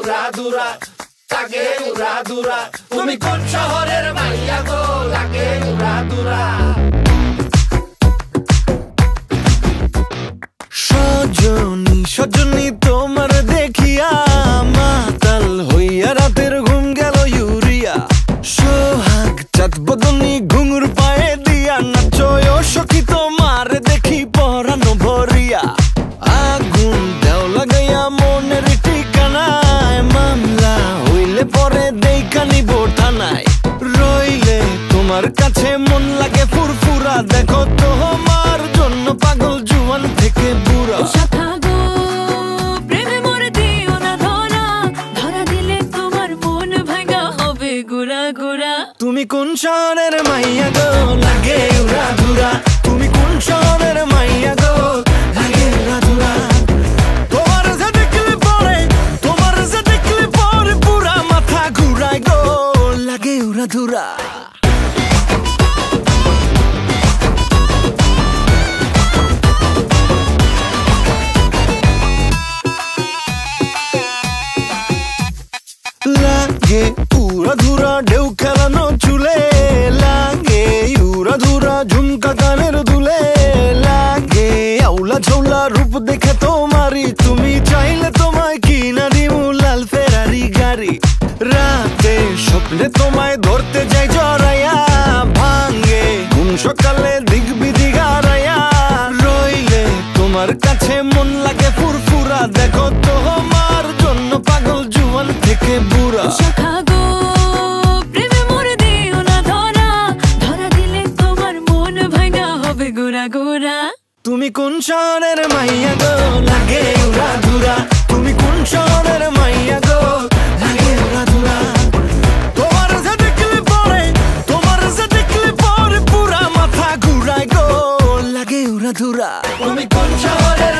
উড়া দুরা লাগে উড়া দুরা তুমি কোন শহরের মাইয়া গো লাগে উড়া দুরা সজনী সজনী তোমার দেখিয়া মাতাল হইয়া রাতের ঘুম গেল ইউরিয়া সোহাগ চাঁদ বদনী ঘুঙুর পায়ে দিয়া নাচয় সখী তোমার দেখি পরানো ভরিয়া আগুন দেও লাগাইয়া মনের ঠিকানায় মামলা হইলে পরে দেখা নিব থানায় রইলে তোমার কাছে মন লাগে ফুরফুরা দেখো তোমার জন্য পাগল জুয়ান থেকে বুড়া তুমি কোন শহরের মাইয়া গো লাগে উড়া ধুরা তুমি কোন শহরের মাইয়া গো লাগে উড়া ধুরা তোমার যে দেখলে পরে পুরা মাথা ঘুরায় গো লাগে উড়া ধুরা লাগে উড়া ধুরা ঢেউ খেলানো চুলে লাগে উড়া ধুরা ঝুমকা কানের দুলে লাগে আউলা ঝৌলা রূপ দেখে তোমারি তুমি চাইলে তোমায় কিনা দিমু লাল ফেরারি গাড়ি রাতে স্বপ্নে তোমায় ধরতে যাই জড়াইয়া ভাঙ্গে ঘুম সকালে দিক বিদিক হারাইয়া রইলে তোমার কাছে মন লাগে ফুরফুরা দেখো তোমার জন্য পাগল জুয়ান থেকে বুড়া তুমি কোন শহরের মাইয়া গো লাগে উড়া ধুরা তুমি কোন শহরের মাইয়া গো লাগে উড়া ধুরা তোমার যে দেখলে পরে পুরা মাথা ঘুরায় গো লাগে উড়া ধুরা তুমি কোন শহরের